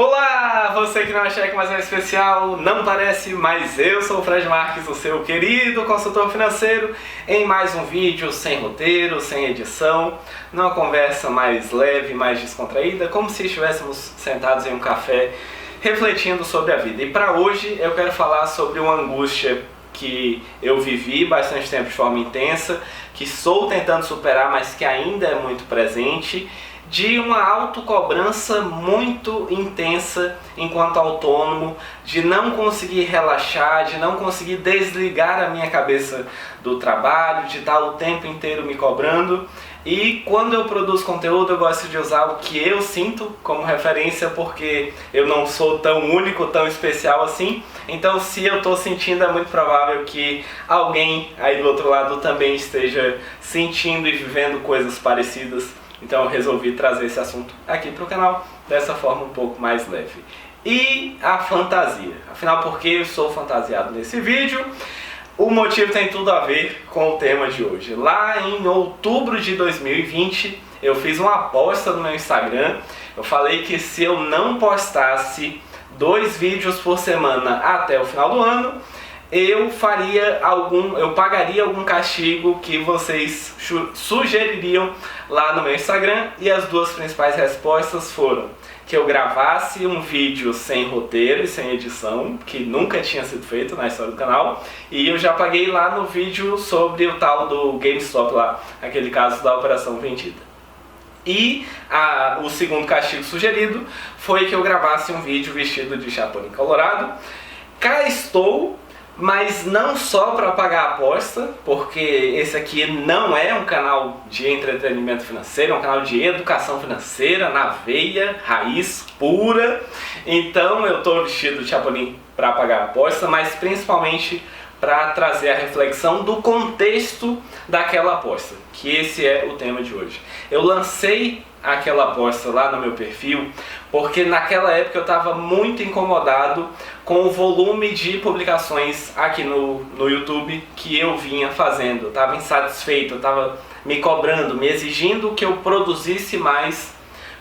Olá, você que não é cheque, mas é especial, não parece, mas eu sou o Fred Marques, o seu querido consultor financeiro, em mais um vídeo sem roteiro, sem edição, numa conversa mais leve, mais descontraída, como se estivéssemos sentados em um café refletindo sobre a vida. E para hoje eu quero falar sobre uma angústia que eu vivi bastante tempo de forma intensa, que estou tentando superar, mas que ainda é muito presente, de uma autocobrança muito intensa enquanto autônomo, de não conseguir relaxar, de não conseguir desligar a minha cabeça do trabalho, de estar o tempo inteiro me cobrando. E quando eu produzo conteúdo eu gosto de usar o que eu sinto como referência, porque eu não sou tão único, tão especial assim. Então se eu estou sentindo, é muito provável que alguém aí do outro lado também esteja sentindo e vivendo coisas parecidas. Então eu resolvi trazer esse assunto aqui para o canal, dessa forma um pouco mais leve. E a fantasia. Afinal, por que eu sou fantasiado nesse vídeo? O motivo tem tudo a ver com o tema de hoje. Lá em outubro de 2020, eu fiz uma aposta no meu Instagram. Eu falei que se eu não postasse 2 vídeos por semana até o final do ano, eu pagaria algum castigo que vocês sugeririam lá no meu Instagram. E as 2 principais respostas foram que eu gravasse um vídeo sem roteiro e sem edição, que nunca tinha sido feito na história do canal, e eu já paguei lá no vídeo sobre o tal do GameStop lá, aquele caso da operação vendida. E o segundo castigo sugerido foi que eu gravasse um vídeo vestido de Chapolin Colorado. Cá estou, mas não só para pagar a aposta, porque esse aqui não é um canal de entretenimento financeiro, é um canal de educação financeira, na veia, raiz, pura. Então eu estou vestido de Chapolin para pagar a aposta, mas principalmente para trazer a reflexão do contexto daquela aposta, que esse é o tema de hoje. Eu lancei aquela aposta lá no meu perfil porque naquela época eu estava muito incomodado com o volume de publicações aqui no YouTube que eu vinha fazendo. Eu estava insatisfeito, eu estava me cobrando, me exigindo que eu produzisse mais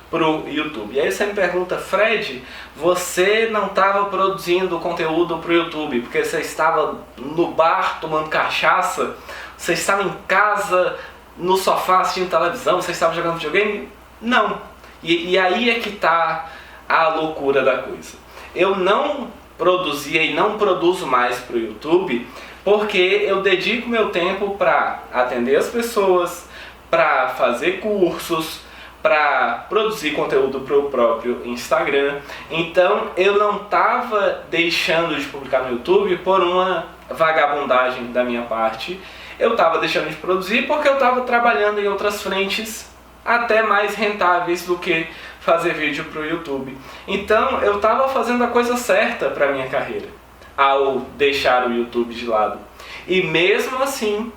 pro YouTube. E aí você me pergunta: Fred, você não estava produzindo conteúdo pro YouTube porque você estava no bar tomando cachaça? Você estava em casa no sofá assistindo televisão? Você estava jogando videogame? Não. E aí é que está a loucura da coisa. Eu não produzia e não produzo mais pro YouTube porque eu dedico meu tempo para atender as pessoas, para fazer cursos, para produzir conteúdo para o próprio Instagram. Então eu não estava deixando de publicar no YouTube por uma vagabundagem da minha parte. Eu estava deixando de produzir porque eu estava trabalhando em outras frentes até mais rentáveis do que fazer vídeo para o YouTube. Então eu estava fazendo a coisa certa para a minha carreira ao deixar o YouTube de lado. E mesmo assim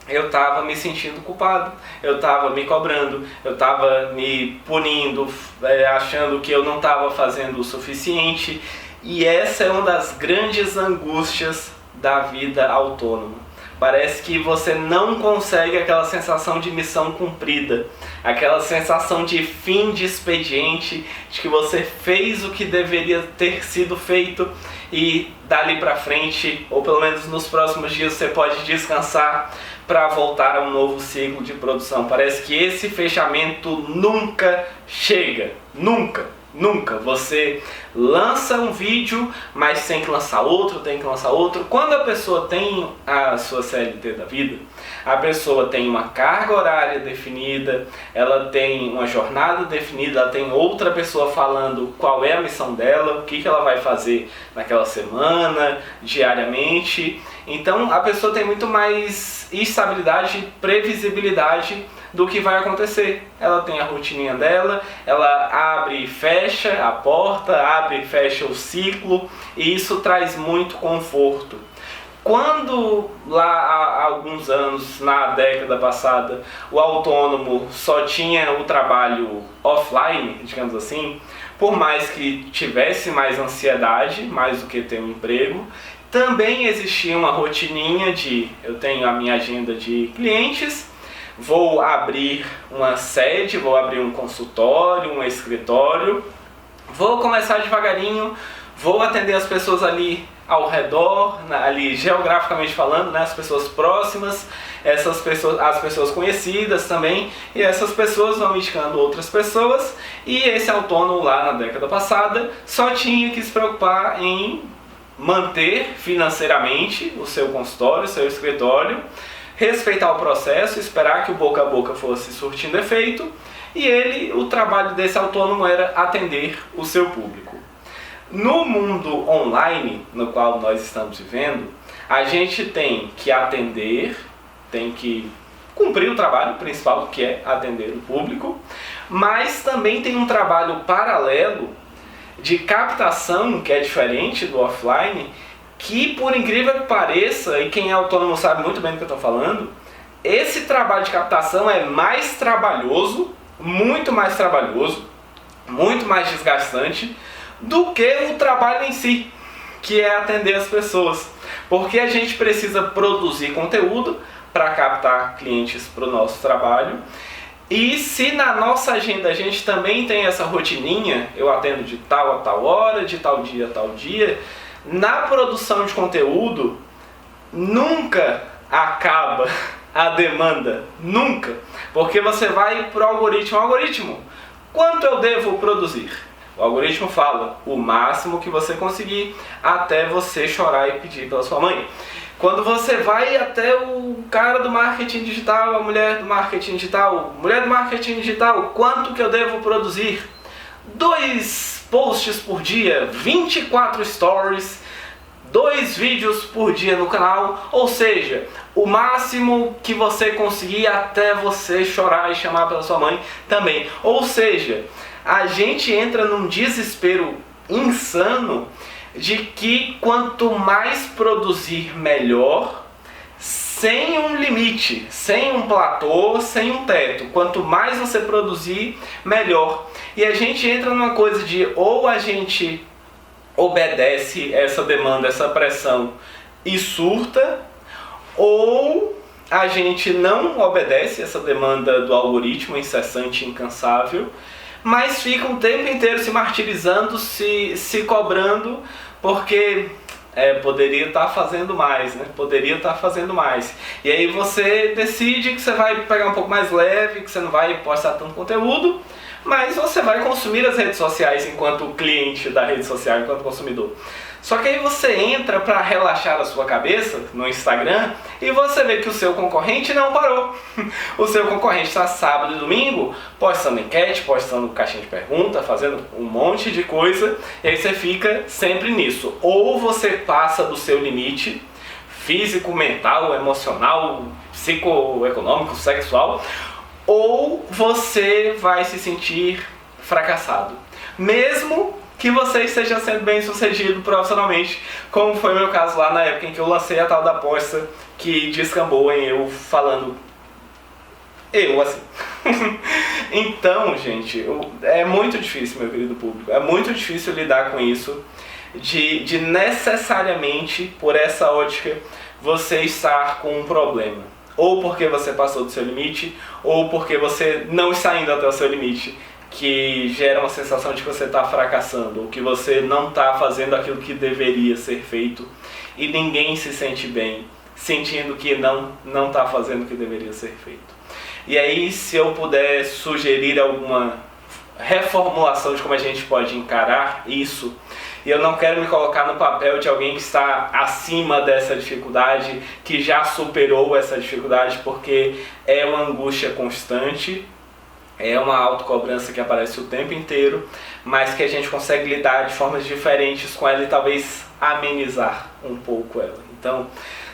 eu estava me sentindo culpado, eu estava me cobrando, eu estava me punindo, achando que eu não estava fazendo o suficiente. E essa é uma das grandes angústias da vida autônoma. Parece que você não consegue aquela sensação de missão cumprida, aquela sensação de fim de expediente, de que você fez o que deveria ter sido feito e dali pra frente, ou pelo menos nos próximos dias, você pode descansar para voltar a um novo ciclo de produção. Parece que esse fechamento nunca chega, nunca. Nunca. Você lança um vídeo, mas tem que lançar outro, tem que lançar outro. Quando a pessoa tem a sua CLT da vida, a pessoa tem uma carga horária definida, ela tem uma jornada definida, ela tem outra pessoa falando qual é a missão dela, o que ela vai fazer naquela semana, diariamente. Então a pessoa tem muito mais estabilidade, previsibilidade do que vai acontecer. Ela tem a rotininha dela, ela abre e fecha a porta, abre e fecha o ciclo, e isso traz muito conforto. Quando lá há alguns anos, na década passada, o autônomo só tinha o trabalho offline, digamos assim, por mais que tivesse mais ansiedade, mais do que ter um emprego, também existia uma rotininha de eu tenho a minha agenda de clientes, vou abrir uma sede, vou abrir um consultório, um escritório, Vou começar devagarinho, vou atender as pessoas ali ao redor, ali geograficamente falando, né, as pessoas próximas, as pessoas conhecidas também, e essas pessoas vão indicando outras pessoas, e esse autônomo lá na década passada só tinha que se preocupar em manter financeiramente o seu consultório, o seu escritório, respeitar o processo, esperar que o boca a boca fosse surtindo efeito, e o trabalho desse autônomo era atender o seu público. No mundo online, no qual nós estamos vivendo, a gente tem que atender, tem que cumprir o trabalho principal, que é atender o público, mas também tem um trabalho paralelo de captação, que é diferente do offline, que por incrível que pareça, e quem é autônomo sabe muito bem do que eu estou falando, esse trabalho de captação é mais trabalhoso, muito mais desgastante do que o trabalho em si, que é atender as pessoas. Porque a gente precisa produzir conteúdo para captar clientes para o nosso trabalho. E se na nossa agenda a gente também tem essa rotininha, eu atendo de tal a tal hora, de tal dia a tal dia, na produção de conteúdo nunca acaba a demanda, nunca. Porque você vai para o algoritmo, quanto eu devo produzir? O algoritmo fala o máximo que você conseguir até você chorar e pedir pela sua mãe. Quando você vai até o cara do marketing digital, a mulher do marketing digital, quanto que eu devo produzir? 2 posts por dia, 24 stories, 2 vídeos por dia no canal, ou seja, o máximo que você conseguir até você chorar e chamar pela sua mãe também. Ou seja, a gente entra num desespero insano de que quanto mais produzir melhor, sem um limite, sem um platô, sem um teto. Quanto mais você produzir, melhor. E a gente entra numa coisa de ou a gente obedece essa demanda, essa pressão e surta, ou a gente não obedece essa demanda do algoritmo incessante e incansável, mas fica um tempo inteiro se martirizando, se cobrando, porque poderia estar fazendo mais, né? Poderia estar fazendo mais. E aí você decide que você vai pegar um pouco mais leve, que você não vai postar tanto conteúdo, mas você vai consumir as redes sociais enquanto cliente da rede social, enquanto consumidor. Só que aí você entra para relaxar a sua cabeça no Instagram e você vê que o seu concorrente não parou. O seu concorrente está sábado e domingo postando enquete, postando caixinha de pergunta, fazendo um monte de coisa, e aí você fica sempre nisso. Ou você passa do seu limite físico, mental, emocional, psicoeconômico, sexual, ou você vai se sentir fracassado. Mesmo que você esteja sendo bem sucedido profissionalmente, como foi o meu caso lá na época em que eu lancei a tal da aposta que descambou em eu falando assim. Então, gente, é muito difícil, meu querido público, é muito difícil lidar com isso, de necessariamente, por essa ótica, você estar com um problema. Ou porque você passou do seu limite, ou porque você não está indo até o seu limite, que gera uma sensação de que você está fracassando, ou que você não está fazendo aquilo que deveria ser feito, e ninguém se sente bem, sentindo que não está fazendo o que deveria ser feito. E aí, se eu puder sugerir alguma reformulação de como a gente pode encarar isso, e eu não quero me colocar no papel de alguém que está acima dessa dificuldade, que já superou essa dificuldade, porque é uma angústia constante, é uma autocobrança que aparece o tempo inteiro, mas que a gente consegue lidar de formas diferentes com ela e talvez amenizar um pouco ela. Então,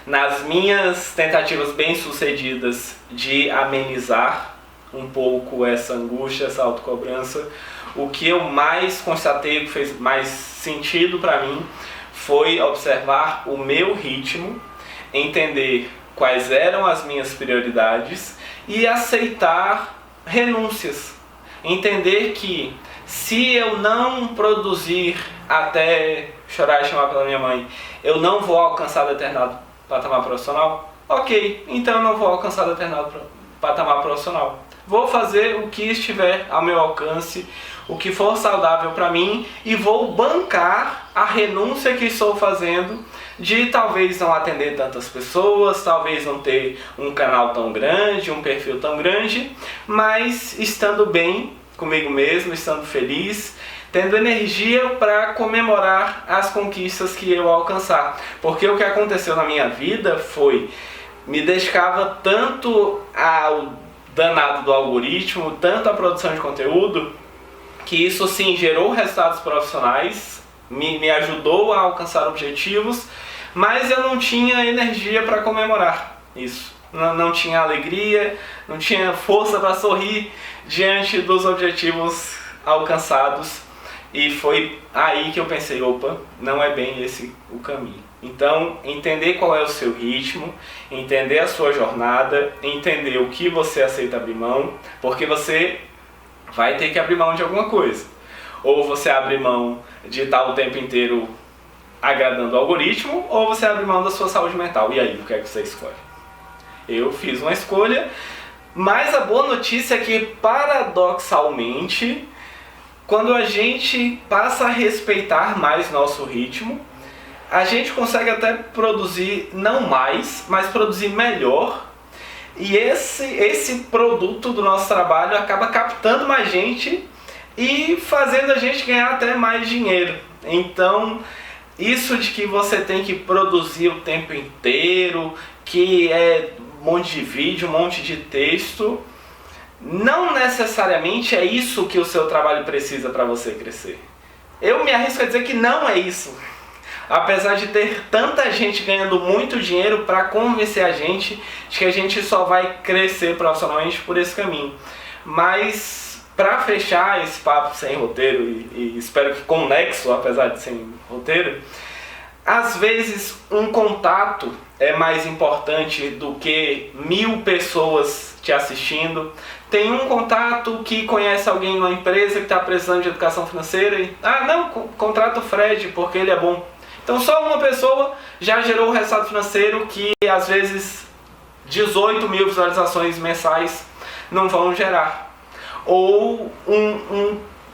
nas minhas tentativas bem-sucedidas de amenizar um pouco essa angústia, essa autocobrança, o que eu mais constatei, que fez mais sentido para mim, foi observar o meu ritmo, entender quais eram as minhas prioridades e aceitar renúncias. Entender que se eu não produzir até chorar e chamar pela minha mãe, eu não vou alcançar determinado patamar profissional, ok, então eu não vou alcançar determinado patamar profissional. Vou fazer o que estiver ao meu alcance, o que for saudável para mim e vou bancar a renúncia que estou fazendo de talvez não atender tantas pessoas, talvez não ter um canal tão grande, um perfil tão grande, mas estando bem comigo mesmo, estando feliz, tendo energia para comemorar as conquistas que eu alcançar. Porque o que aconteceu na minha vida foi, me dedicava tanto ao danado do algoritmo, tanto à produção de conteúdo, que isso sim gerou resultados profissionais, me ajudou a alcançar objetivos, mas eu não tinha energia para comemorar isso. Não tinha alegria, não tinha força para sorrir diante dos objetivos alcançados. E foi aí que eu pensei, opa, não é bem esse o caminho. Então, entender qual é o seu ritmo, entender a sua jornada, entender o que você aceita abrir mão, porque você vai ter que abrir mão de alguma coisa. Ou você abre mão de estar o tempo inteiro agradando o algoritmo, ou você abre mão da sua saúde mental. E aí, o que é que você escolhe? Eu fiz uma escolha, mas a boa notícia é que, paradoxalmente, quando a gente passa a respeitar mais nosso ritmo, a gente consegue até produzir, não mais, mas produzir melhor. E esse produto do nosso trabalho acaba captando mais gente e fazendo a gente ganhar até mais dinheiro. Então, isso de que você tem que produzir o tempo inteiro, que é um monte de vídeo, um monte de texto, não necessariamente é isso que o seu trabalho precisa para você crescer. Eu me arrisco a dizer que não é isso. Apesar de ter tanta gente ganhando muito dinheiro para convencer a gente de que a gente só vai crescer profissionalmente por esse caminho. Mas, para fechar esse papo sem roteiro, e espero que conexo, apesar de sem roteiro, às vezes um contato é mais importante do que 1000 pessoas te assistindo. Tem um contato que conhece alguém numa empresa que está precisando de educação financeira e, contrata o Fred porque ele é bom. Então só uma pessoa já gerou um resultado financeiro que às vezes 18 mil visualizações mensais não vão gerar. Ou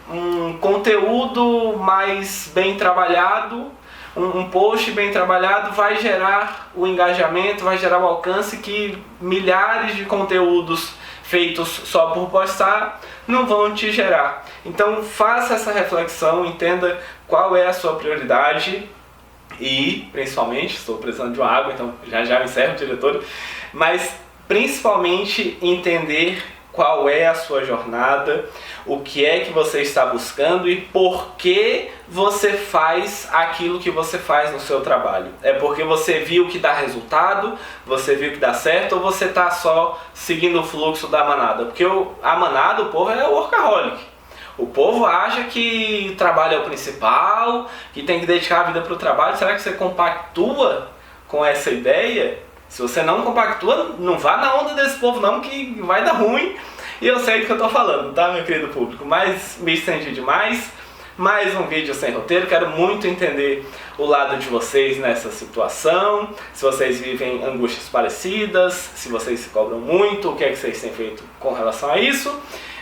um conteúdo mais bem trabalhado, um post bem trabalhado vai gerar o engajamento, vai gerar o alcance que milhares de conteúdos feitos só por postar não vão te gerar. Então faça essa reflexão, entenda qual é a sua prioridade e, principalmente, estou precisando de uma água, então já me encerro, diretor, mas principalmente entender qual é a sua jornada, o que é que você está buscando e por que você faz aquilo que você faz no seu trabalho. É porque você viu que dá resultado, você viu que dá certo, ou você está só seguindo o fluxo da manada? Porque a manada, o povo é workaholic. O povo acha que o trabalho é o principal, que tem que dedicar a vida para o trabalho. Será que você compactua com essa ideia? Se você não compactua, não vá na onda desse povo não, que vai dar ruim. E eu sei do que eu estou falando, tá, meu querido público? Mas me estendi demais. Mais um vídeo sem roteiro. Quero muito entender o lado de vocês nessa situação. Se vocês vivem angústias parecidas, se vocês se cobram muito, o que é que vocês têm feito com relação a isso.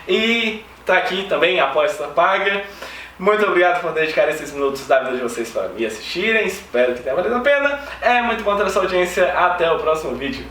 E tá aqui também a aposta paga. Muito obrigado por dedicar esses minutos da vida de vocês para me assistirem. Espero que tenha valido a pena. É muito bom ter a sua audiência. Até o próximo vídeo.